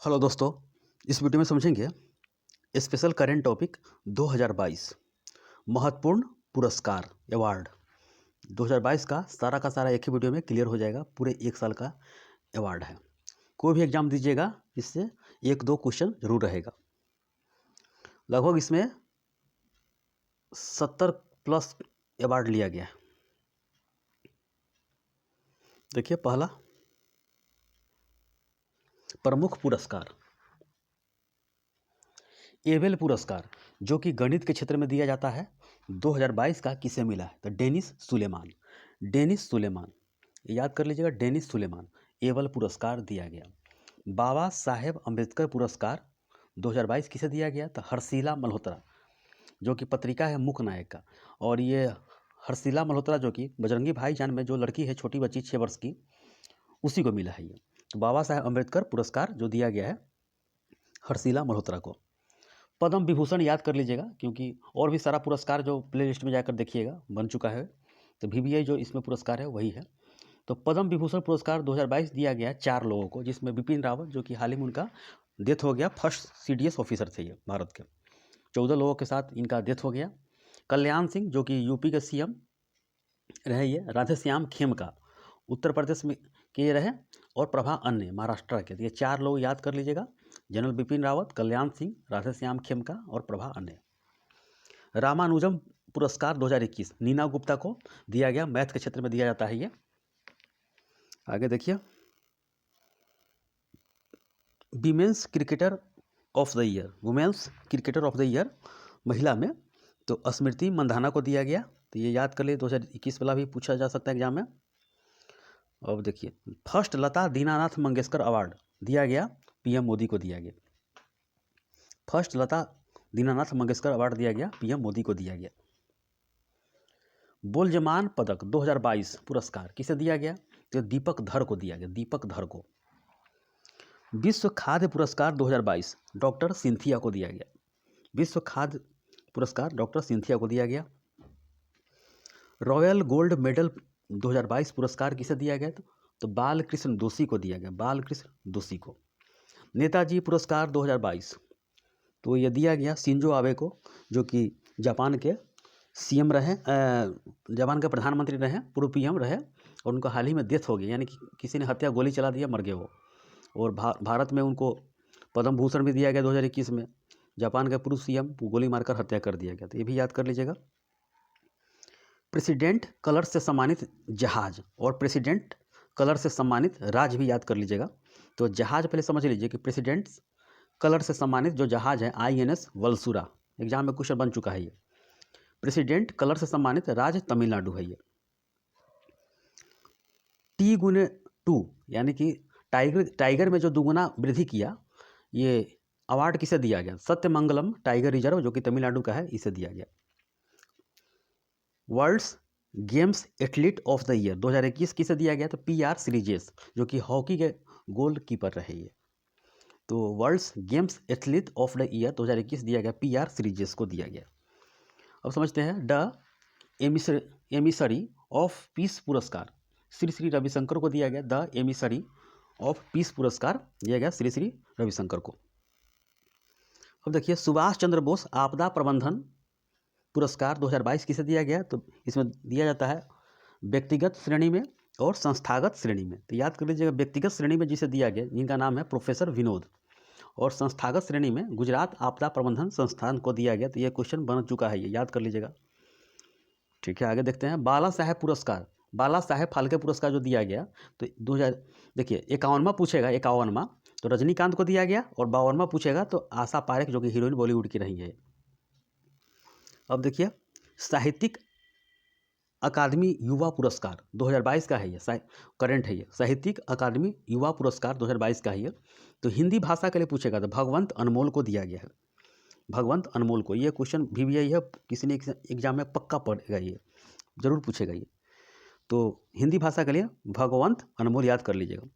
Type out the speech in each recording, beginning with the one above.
Hello दोस्तों, इस video में समझेंगे स्पेशल करेंट टॉपिक 2022 महत्वपूर्ण पुरस्कार अवार्ड। 2022 का सारा एक ही वीडियो में क्लियर हो जाएगा। पूरे एक साल का अवार्ड है। कोई भी एग्जाम दीजिएगा इससे एक दो क्वेश्चन जरूर रहेगा। लगभग इसमें 70 प्लस अवार्ड लिया गया है। देखिए, पहला प्रमुख पुरस्कार एबेल पुरस्कार, जो कि गणित के क्षेत्र में दिया जाता है। 2022 का किसे मिला है? तो डेनिस सुलेमान। डेनिस सुलेमान, याद कर लीजिएगा, डेनिस सुलेमान एबेल पुरस्कार दिया गया। बाबा साहेब अम्बेडकर पुरस्कार 2022 किसे दिया गया? तो हर्षिला मल्होत्रा, जो कि पत्रिका है मुख्य नायक का। और ये हर्षिला मल्होत्रा जो कि बजरंगी भाईजान में जो लड़की है, छोटी बच्ची 6 वर्ष की, उसी को मिला है ये। तो बाबा साहेब अम्बेडकर पुरस्कार जो दिया गया है हर्षिला मल्होत्रा को। पद्म विभूषण याद कर लीजिएगा, क्योंकि और भी सारा पुरस्कार जो प्ले लिस्ट में जाकर देखिएगा बन चुका है। तो VVI जो इसमें पुरस्कार है वही है। तो पद्म विभूषण पुरस्कार 2022 दिया गया 4 लोगों को, जिसमें बिपिन रावत, जो कि हाल ही में उनका डेथ हो गया। फर्स्ट CDS ऑफिसर थे ये भारत के। 14 लोगों के साथ इनका डेथ हो गया। कल्याण सिंह, जो कि यूपी के CM रहे ये। राधेश्याम खेमका उत्तर प्रदेश में के रहे। और प्रभा अन्य महाराष्ट्र के। तो ये 4 लोग याद कर लीजिएगा, जनरल बिपिन रावत, कल्याण सिंह, राधेश्याम खेमका और प्रभा अन्य। रामानुजम पुरस्कार 2021 नीना गुप्ता को दिया गया। मैथ के क्षेत्र में दिया जाता है ये। आगे देखिए, women's cricketer of the year, women's cricketer of the year महिला में तो स्मृति मंधाना को दिया गया। तो ये याद कर लिए, 2021 वाला भी पूछा जा सकता है एग्जाम में। अब देखिए, फर्स्ट लता दीनानाथ मंगेशकर अवार्ड दिया गया, PM मोदी को दिया गया। फर्स्ट लता दीनानाथ मंगेशकर अवार्ड दिया गया, PM मोदी को दिया गया। बोलजमान पदक 2022 पुरस्कार किसे दिया गया? तो दीपक धर को दिया गया, दीपक धर को। विश्व खाद्य पुरस्कार 2022 डॉक्टर सिंथिया को दिया गया। विश्व खाद्य पुरस्कार डॉक्टर सिंथिया को दिया गया। रॉयल गोल्ड मेडल 2022 पुरस्कार किसे दिया गया? तो बालकृष्ण दोषी को दिया गया, बालकृष्ण दोषी को। नेताजी पुरस्कार 2022 तो ये दिया गया शिंजो आबे को, जो कि जापान के CM रहे, जापान के प्रधानमंत्री रहे, पूर्व PM रहे। और उनको हाल ही में डेथ हो गई, यानी कि किसी ने हत्या गोली चला दिया, मर गए वो। और भारत में उनको पद्म भूषण भी दिया गया 2021 में। जापान के पूर्व CM गोली मारकर हत्या कर दिया गया। तो ये भी याद कर लीजिएगा। प्रेसिडेंट कलर से सम्मानित जहाज और प्रेसिडेंट कलर से सम्मानित राज भी याद कर लीजिएगा। तो जहाज पहले समझ लीजिए कि प्रेसिडेंट कलर से सम्मानित जो जहाज है INS वलसुरा, एग्जाम में क्वेश्चन बन चुका है ये। प्रेसिडेंट कलर से सम्मानित राज तमिलनाडु है ये। T×2 यानी कि टाइगर में जो दुगुना वृद्धि किया, ये अवार्ड किसे दिया गया? सत्यमंगलम टाइगर रिजर्व, जो कि तमिलनाडु का है, इसे दिया गया। World's games athlete of the year 2021 किसे दिया गया? तो PR श्रीजेश, जो कि हॉकी के गोलकीपर रहे ये। तो world's games athlete of the year 2021 दिया गया, PR श्रीजेश को दिया गया। अब समझते हैं द एमिसरी ऑफ पीस पुरस्कार श्री श्री रविशंकर को दिया गया। द एमिसरी ऑफ पीस पुरस्कार दिया गया श्री श्री रविशंकर को। अब देखिए, सुभाष चंद्र बोस आपदा प्रबंधन पुरस्कार 2022 किसे दिया गया? तो इसमें दिया जाता है व्यक्तिगत श्रेणी में और संस्थागत श्रेणी में। तो याद कर लीजिएगा, व्यक्तिगत श्रेणी में जिसे दिया गया, जिनका नाम है प्रोफेसर विनोद, और संस्थागत श्रेणी में गुजरात आपदा प्रबंधन संस्थान को दिया गया। तो ये क्वेश्चन बन चुका है, ये याद कर लीजिएगा। ठीक है, आगे देखते हैं। बाला साहेब पुरस्कार, बाला साहेब फाल्के पुरस्कार जो दिया गया, तो 2000 देखिए 51वां पूछेगा, 51वां तो रजनीकांत को दिया गया, और 52वां पूछेगा तो आशा पारेख, जो कि हीरोइन बॉलीवुड की रही है। अब देखिए, साहित्यिक अकादमी युवा पुरस्कार 2022 का है ये, करंट है ये। साहित्यिक अकादमी युवा पुरस्कार 2022 का है ये। तो हिंदी भाषा के लिए पूछेगा तो भगवंत अनमोल को दिया गया है, भगवंत अनमोल को। ये क्वेश्चन VVI है, किसी ने एग्जाम में पक्का पड़ेगा, ये जरूर पूछेगा ये। तो हिंदी भाषा के लिए भगवंत अनमोल याद कर लीजिएगा।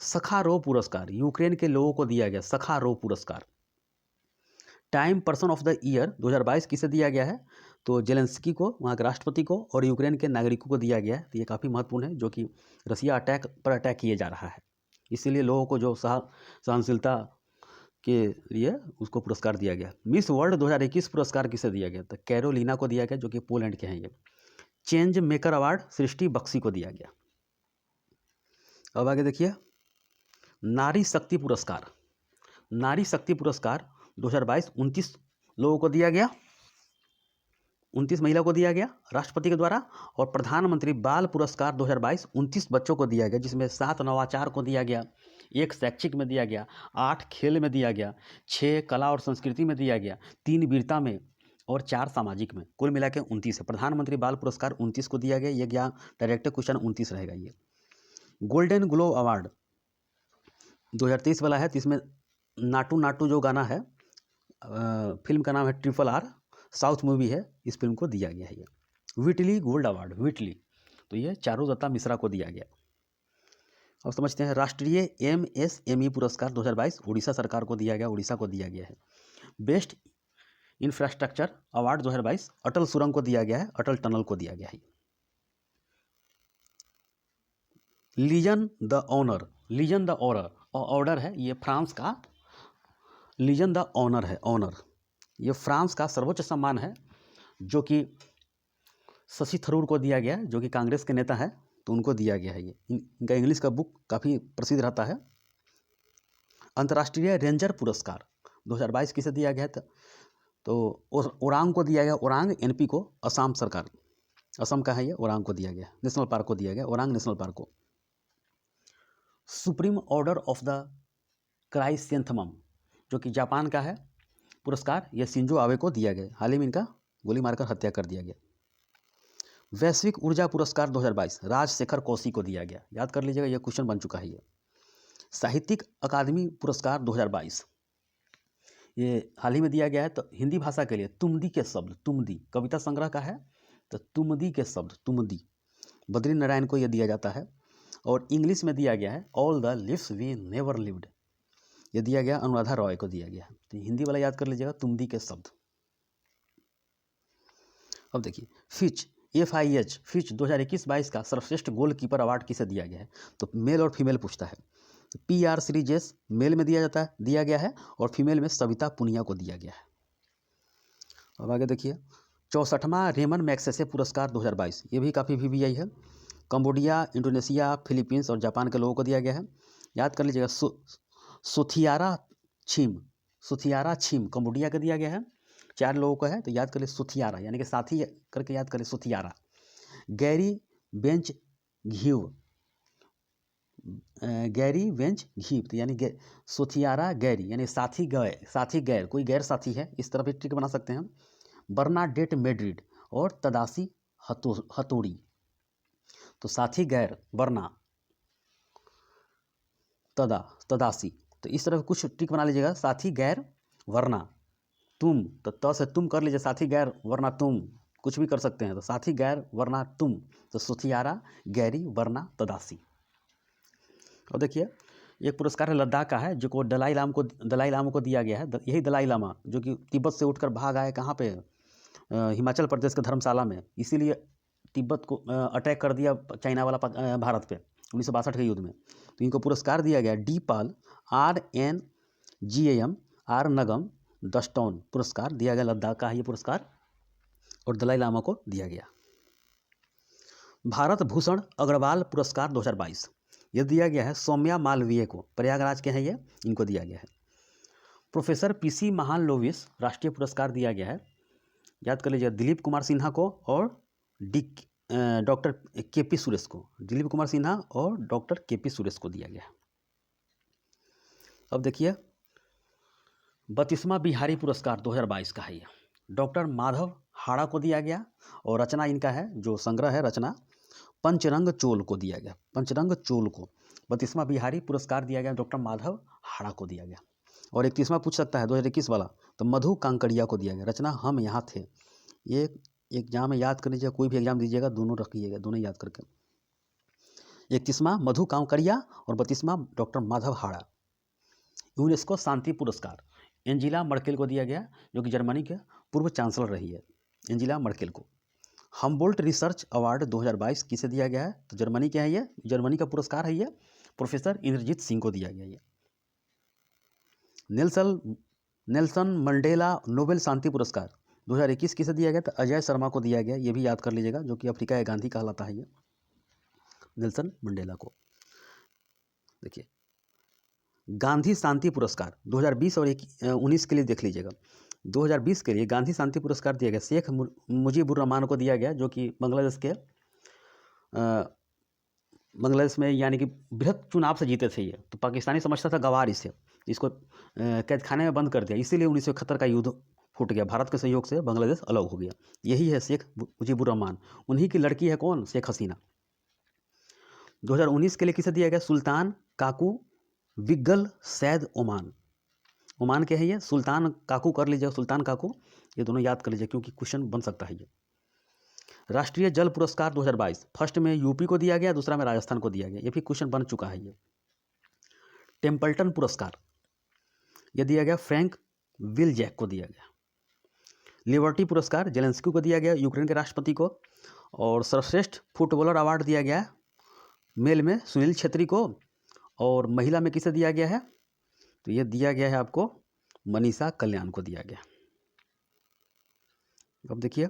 सखारोव पुरस्कार यूक्रेन के लोगों को दिया गया, सखारोव पुरस्कार। Time person of the year 2022 किसे दिया गया है? तो जेलेंस्की को, वहाँ के राष्ट्रपति को, और यूक्रेन के नागरिकों को दिया गया है। तो ये काफ़ी महत्वपूर्ण है, जो कि रसिया पर अटैक किए जा रहा है, इसीलिए लोगों को जो सहनशीलता के लिए उसको पुरस्कार दिया गया। मिस वर्ल्ड 2021 पुरस्कार किसे दिया गया? तो कैरोलिना को दिया गया, जो कि पोलैंड के हैं ये। चेंज मेकर अवार्ड सृष्टि बख्शी को दिया गया। अब आगे देखिए, नारी शक्ति पुरस्कार। नारी शक्ति पुरस्कार 2022 29 लोगों को दिया गया, 29 महिला को दिया गया राष्ट्रपति के द्वारा। और प्रधानमंत्री बाल पुरस्कार 2022 29 बच्चों को दिया गया, जिसमें 7 नवाचार को दिया गया, 1 शैक्षिक में दिया गया, 8 खेल में दिया गया, 6 कला और संस्कृति में दिया गया, 3 वीरता में और 4 सामाजिक में। कुल मिला के 29 है। प्रधानमंत्री बाल पुरस्कार 29 को दिया गया। ये क्या डायरेक्ट क्वेश्चन 29 रहेगा ये। गोल्डन ग्लोब अवार्ड 2023 वाला है, तो इसमें नाटू नाटू जो गाना है, फिल्म का नाम है RRR, साउथ मूवी है, इस फिल्म को दिया गया है ये। व्हिटली गोल्ड अवार्ड, व्हिटली, तो ये चारुदत्ता मिश्रा को दिया गया। अब समझते हैं, राष्ट्रीय MSME पुरस्कार 2022 उड़ीसा सरकार को दिया गया, उड़ीसा को दिया गया है। बेस्ट इंफ्रास्ट्रक्चर अवार्ड 2022 अटल सुरंग को दिया गया है, अटल टनल को दिया गया है। Legion d' Honour, Legion d' Order है, ये फ्रांस का लीजन द ऑनर है, ऑनर, ये फ्रांस का सर्वोच्च सम्मान है, जो कि शशि थरूर को दिया गया है, जो कि कांग्रेस के नेता है, तो उनको दिया गया है ये। इनका इंग्लिश का बुक काफ़ी प्रसिद्ध रहता है। अंतर्राष्ट्रीय रेंजर पुरस्कार 2022 किसे दिया गया है? तो ओरांग को दिया गया, ओरांग NP को, असम सरकार, असम का है ये, ओरांग को दिया गया, नेशनल पार्क को दिया गया, ओरांग नेशनल पार्क को। सुप्रीम ऑर्डर ऑफ द क्राइसेंथमम, जो कि जापान का है पुरस्कार, यह शिंजो आबे को दिया गया। हाल ही में इनका गोली मारकर हत्या कर दिया गया। वैश्विक ऊर्जा पुरस्कार 2022 राजशेखर कौशी को दिया गया, याद कर लीजिएगा, यह क्वेश्चन बन चुका है ये। साहित्यिक अकादमी पुरस्कार 2022 ये हाल ही में दिया गया है, तो हिंदी भाषा के लिए तुमदी के शब्द, तुमदी कविता संग्रह का है, तो तुमदी के शब्द, तुमदी, बद्री नारायण को यह दिया जाता है। और इंग्लिश में दिया गया है all the lives we never lived, यह दिया गया अनुराधा रॉय को दिया गया है। तो हिंदी वाला याद कर लीजिएगा, तुमदी के शब्द। अब देखिए, फिच 2021-22 का सर्वश्रेष्ठ गोलकीपर अवार्ड किसे दिया गया है? तो मेल और फीमेल पूछता है। तो PR श्रीजेश मेल में दिया गया है, और फीमेल में सविता पुनिया को दिया गया है। अब आगे देखिए, 64वां रेमन मैग्सेसे पुरस्कार 2022, ये भी काफ़ी VVI है। कंबोडिया, इंडोनेशिया, फिलीपींस और जापान के लोगों को दिया गया है, याद कर लीजिएगा। सुथियारा छीम कंबोडिया का दिया गया है, 4 लोगों का है, तो याद कर लीजिए सुथियारा, यानी कि साथी करके याद करें, सुथियारा। गैरी बेंच घीव, तो यानी सुथियारा गैरी, यानी साथी गैर, कोई गैर साथी है, इस तरह भी ट्रिक बना सकते हैं। बर्नाडेट मैड्रिड और तदासी हथौड़ी, तो साथी गैर बर्ना, तदासी, तो इस तरह कुछ ट्रिक बना लीजिएगा। साथी गैर वरना तुम, तो त से तुम कर लीजिए, साथी गैर वरना तुम, कुछ भी कर सकते हैं, तो साथी गैर वरना तुम, तो सुथियारा गैरी वरना तदासी। और देखिए, एक पुरस्कार है लद्दाख का है, जो को दलाई लामा को दिया गया है। यही दलाई लामा जो कि तिब्बत से उठकर भाग आए कहाँ पे, हिमाचल प्रदेश के धर्मशाला में, इसीलिए तिब्बत को अटैक कर दिया चाइना वाला भारत पे 1962 के युद्ध में, तो इनको पुरस्कार दिया गया। डी पाल RNGAM आर नगम दस्टोन पुरस्कार दिया गया, लद्दाख का है ये पुरस्कार, और दलाई लामा को दिया गया। भारत भूषण अग्रवाल पुरस्कार 2022 ये दिया गया है सौम्या मालवीय को, प्रयागराज के हैं ये, इनको दिया गया है। प्रोफेसर PC महालनोबिस राष्ट्रीय पुरस्कार दिया गया है, याद कर लीजिए, दिलीप कुमार सिन्हा को और डॉक्टर KP सुरेश को, दिलीप कुमार सिन्हा और डॉक्टर KP सुरेश को दिया गया। अब देखिए, 32वां बिहारी पुरस्कार 2022 का है ये, डॉक्टर माधव हाड़ा को दिया गया, और रचना इनका है, जो संग्रह है रचना, पंचरंग चोल को दिया गया, पंचरंग चोल को 32वां बिहारी पुरस्कार दिया गया, डॉक्टर माधव हाड़ा को दिया गया। और 31वां पूछ सकता है 2021 वाला, तो मधु कांकड़िया को दिया गया, रचना हम यहाँ थे। ये एग्जाम में याद कर लीजिएगा, कोई भी एग्जाम दीजिएगा, दोनों रखिएगा, दोनों याद करके। 31वां मधु कांकड़िया और 32वां डॉक्टर माधव हाड़ा। यूनेस्को शांति पुरस्कार एंजिला मर्केल को दिया गया, जो कि जर्मनी के पूर्व चांसलर रही है, एंजिला मर्केल को। हम्बोल्ट रिसर्च अवार्ड 2022 किसे दिया गया है? तो जर्मनी के है ये, जर्मनी का पुरस्कार है ये, प्रोफेसर इंद्रजीत सिंह को दिया गया ये। नेल्सन नेल्सन मंडेला नोबेल शांति पुरस्कार 2021 किसे दिया गया? तो अजय शर्मा को दिया गया, ये भी याद कर लीजिएगा, जो कि अफ्रीका का गांधी कहलाता है ये, नेल्सन मंडेला को। देखिए गांधी शांति पुरस्कार 2020 और 19 के लिए देख लीजिएगा। 2020 के लिए गांधी शांति पुरस्कार दिया गया शेख मुजीबुर रहमान को दिया गया, जो कि बांग्लादेश में यानी कि बृहद चुनाव से जीते थे ये। तो पाकिस्तानी समझता था गवार इसे, इसको कैद खाने में बंद कर दिया, इसीलिए 1971 का युद्ध फूट गया, भारत के सहयोग से बांग्लादेश अलग हो गया। यही है शेख मुजीबुर रहमान, उन्हीं की लड़की है कौन? शेख हसीना। 2019 के लिए किसे दिया गया? सुल्तान काकू बिगल सैद ओमान। ओमान के है ये, सुल्तान काकू कर लीजिए, सुल्तान काकू, ये दोनों याद कर लीजिए क्योंकि क्वेश्चन बन सकता है ये। राष्ट्रीय जल पुरस्कार 2022 फर्स्ट में यूपी को दिया गया, दूसरा में राजस्थान को दिया गया, ये भी क्वेश्चन बन चुका है ये। टेम्पल्टन पुरस्कार ये दिया गया फ्रैंक विलजैक को दिया गया। लिबर्टी पुरस्कार जेलेंस्की को दिया गया, यूक्रेन के राष्ट्रपति को। और सर्वश्रेष्ठ फुटबॉलर अवार्ड दिया गया मेल में सुनील छेत्री को, और महिला में किसे दिया गया है? तो ये दिया गया है आपको मनीषा कल्याण को दिया गया। अब देखिए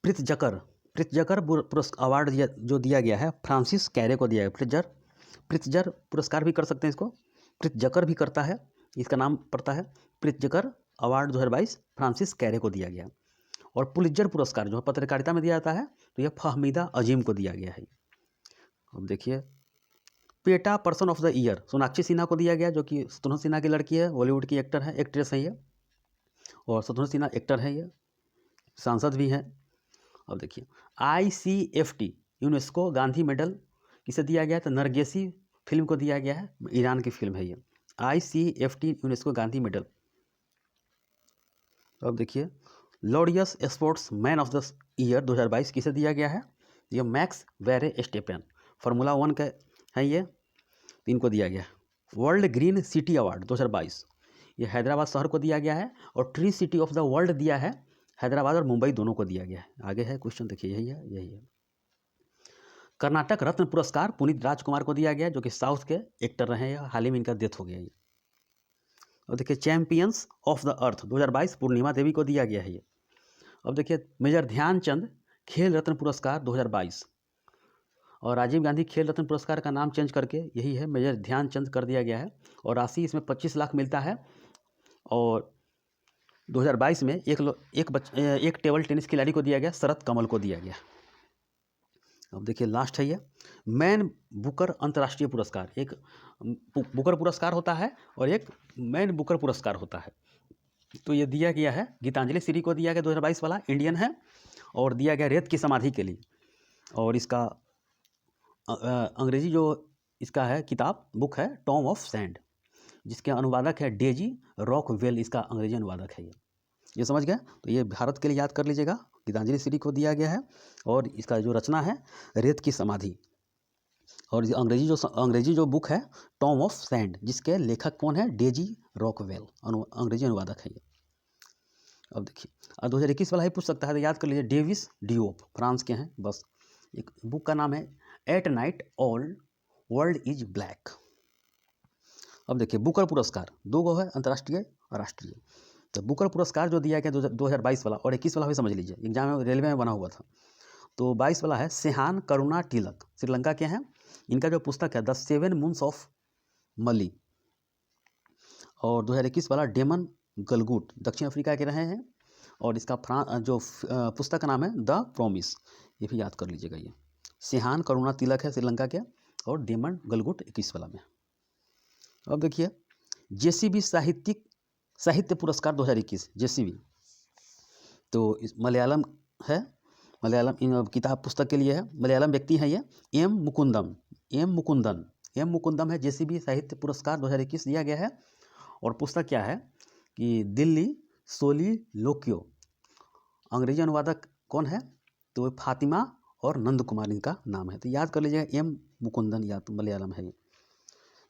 प्रित्जकर पुरस्कार अवार्ड जो दिया गया है फ्रांसिस कैरे को दिया गया। प्रित्जर पुरस्कार भी कर सकते हैं इसको, प्रित्जकर भी करता है, इसका नाम पड़ता है प्रित्जकर अवार्ड 2022 फ्रांसिस कैरे को दिया गया। और पुलित्जर पुरस्कार जो पत्रकारिता में दिया जाता है, तो यह फहमीदा अजीम को दिया गया है। अब देखिए PETA person of the year Sonakshi Sinha को दिया गया, जो कि शत्रुघ्न सिन्हा की लड़की है, बॉलीवुड की एक्ट्रेस है ये, और शत्रुघ्न सिन्हा एक्टर है ये, सांसद भी हैं। अब देखिए ICFT यूनेस्को गांधी मेडल किसे दिया गया? तो नरगेसी फिल्म को दिया गया है, ईरान की फिल्म है ये, ICFT यूनेस्को गांधी मेडल। अब देखिए Laureus sports man of the year 2022 किसे दिया गया है? ये मैक्स वेरे स्टेपन, फार्मूला 1 का है ये, इनको दिया गया। वर्ल्ड ग्रीन सिटी अवार्ड 2022 ये हैदराबाद शहर को दिया गया है, और tree city of the world दिया है हैदराबाद और मुंबई दोनों को दिया गया है। आगे है क्वेश्चन, देखिए यही है। कर्नाटक रत्न पुरस्कार पुनीत राजकुमार को दिया गया, जो कि साउथ के एक्टर रहे हैं, हाल ही में इनका डेथ हो गया ये। और देखिए चैंपियंस ऑफ द अर्थ 2022 पूर्णिमा देवी को दिया गया है ये। अब देखिए मेजर ध्यानचंद खेल रत्न पुरस्कार 2022, और राजीव गांधी खेल रत्न पुरस्कार का नाम चेंज करके यही है मेजर ध्यानचंद कर दिया गया है, और राशि इसमें 25 लाख मिलता है। और 2022 में एक टेबल टेनिस खिलाड़ी को दिया गया, शरत कमल को दिया गया। अब देखिए लास्ट है ये मैन बुकर अंतर्राष्ट्रीय पुरस्कार, एक बुकर पुरस्कार होता है और एक मैन बुकर पुरस्कार होता है। तो ये दिया गया है गीतांजलि श्री को दिया गया, 2022 वाला, इंडियन है, और दिया गया रेत की समाधि के लिए। और इसका अंग्रेजी जो इसका है किताब बुक है टॉम ऑफ सैंड, जिसके अनुवादक है डेजी रॉकवेल, इसका अंग्रेजी अनुवादक है ये समझ गए? तो ये भारत के लिए याद कर लीजिएगा, गीतांजलि श्री को दिया गया है, और इसका जो रचना है रेत की समाधि। और अंग्रेजी जो बुक है टॉम ऑफ सैंड, जिसके लेखक कौन है? डेजी रॉकवेल, अंग्रेजी अनुवादक है ये। अब देखिए 2021 वाला ही पूछ सकता है, तो याद कर लीजिए डेविस डिओप, फ्रांस के हैं। बस एक बुक का नाम है at night all world is black. अब देखिए बुकर पुरस्कार 2 गो है, अंतर्राष्ट्रीय और राष्ट्रीय। तो बुकर पुरस्कार जो दिया गया 2022 वाला और 21 वाला भी समझ लीजिए, एग्जाम में रेलवे में बना हुआ था। तो 22 वाला है सेहान करुणा तिलक, श्रीलंका के हैं, इनका जो पुस्तक है द 7 मून्स ऑफ मली। और 2021 वाला डेमन गलगुट, दक्षिण अफ्रीका के रहे हैं, और इसका पुस्तक का नाम है द प्रॉमिस, ये भी याद कर लीजिएगा। ये सेहान करुणा तिलक है श्रीलंका के, और डेमन गलगुट 21 वाला में। अब देखिए जेसीबी साहित्य पुरस्कार 2021 जेसीबी, तो इस मलयालम है, मलयालम किताब पुस्तक के लिए है, मलयालम व्यक्ति है ये एम मुकुंदम है, जेसीबी साहित्य पुरस्कार 2021 दिया गया है। और पुस्तक क्या है कि दिल्ली सोलिलोक्यो, अंग्रेजी अनुवादक कौन है? तो फातिमा और नंद कुमार इनका नाम है, तो याद कर लीजिएगा एम मुकुंदन, या तो मलयालम है ये।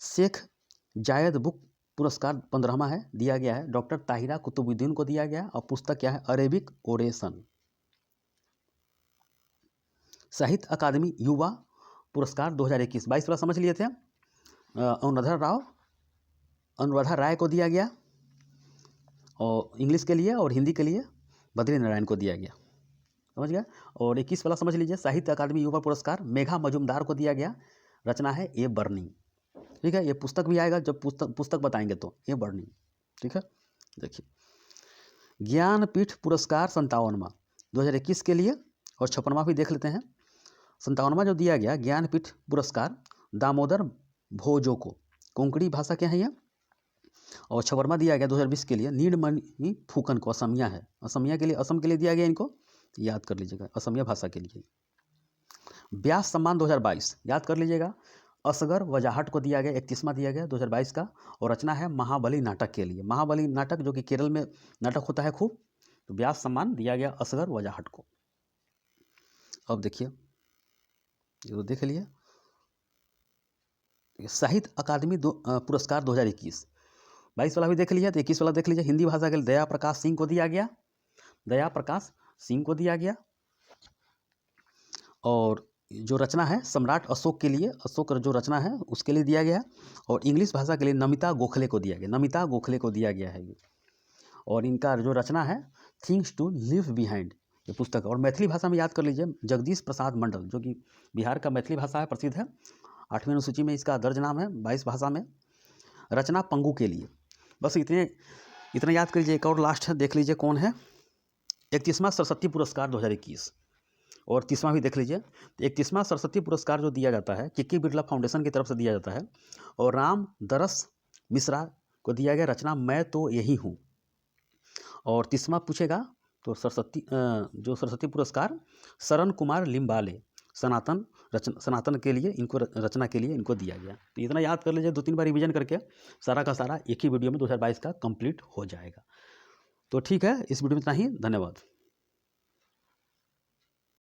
शेख जायद बुक पुरस्कार 15वां है, दिया गया है डॉक्टर ताहिरा कुतुबुद्दीन को दिया गया, और पुस्तक क्या है? Arabic oration. साहित्य अकादमी युवा पुरस्कार 2021 22 वाला समझ लिए थे, अनुराधा राय को दिया गया, और इंग्लिश के लिए, और हिंदी के लिए बद्री नारायण को दिया गया। समझ गया। और 21 वाला समझ लीजिए, साहित्य अकादमी युवा पुरस्कार मेघा मजुमदार को दिया गया, रचना है ए बर्निंग। ठीक है, ये पुस्तक भी आएगा जब पुस्तक बताएंगे तो, ए बर्निंग। ठीक है, देखिए ज्ञानपीठ पुरस्कार 57वां 2021 के लिए, और 56वां भी देख लेते हैं। 57वां जो दिया गया ज्ञानपीठ पुरस्कार दामोदर भोजो को, कोंकणी भाषा क्या है ये, और 56वां दिया गया 2020 के लिए नीलमणि फूकन को, असमिया है, असमिया के लिए, असम के लिए दिया गया, इनको याद कर लीजिएगा, असमिया भाषा के लिए। व्यास सम्मान 2022 याद कर लीजिएगा, असगर वजाहट को दिया गया, 31वां दिया गया 2022 का, और रचना है महाबली नाटक के लिए, महाबली नाटक जो कि केरल में नाटक होता है खूब, तो व्यास सम्मान दिया गया असगर वजाहट को। अब देखिए, ये तो देख लिए, साहित्य अकादमी पुरस्कार 2021, 22 वाला भी देख लीजिए, तो 21 वाला देख लीजिए। हिंदी भाषा के लिए दया प्रकाश सिंह को दिया गया, दया प्रकाश सिंह को दिया गया, और जो रचना है सम्राट अशोक के लिए, अशोक जो रचना है उसके लिए दिया गया, और इंग्लिश भाषा के लिए नमिता गोखले को दिया गया, नमिता गोखले को दिया गया है ये, और इनका जो रचना है थिंग्स टू लिव बिहाइंड, ये पुस्तक। और मैथिली भाषा में याद कर लीजिए, जगदीश प्रसाद मंडल, जो कि बिहार का मैथिली भाषा है, प्रसिद्ध है, 8वीं अनुसूची में इसका दर्ज नाम है, 22 भाषा में, रचना पंगु के लिए। बस इतने याद कर लीजिए। एक और लास्ट है, देख लीजिए कौन है, 31वां सरस्वती पुरस्कार 2021, और 30वां भी देख लीजिए। 31वां सरस्वती पुरस्कार जो दिया जाता है किक्की बिरला फाउंडेशन की तरफ से दिया जाता है, और राम दरस मिश्रा को दिया गया, रचना मैं तो यही हूँ। और 30वां पूछेगा तो जो सरस्वती पुरस्कार शरण कुमार लिम्बाले, सनातन के लिए, इनको रचना के लिए इनको दिया गया। तो इतना याद कर लीजिए, 2-3 बार रिवीजन करके सारा का सारा एक ही वीडियो में 2022 का कंप्लीट हो जाएगा। तो ठीक है, इस वीडियो में इतना ही, धन्यवाद।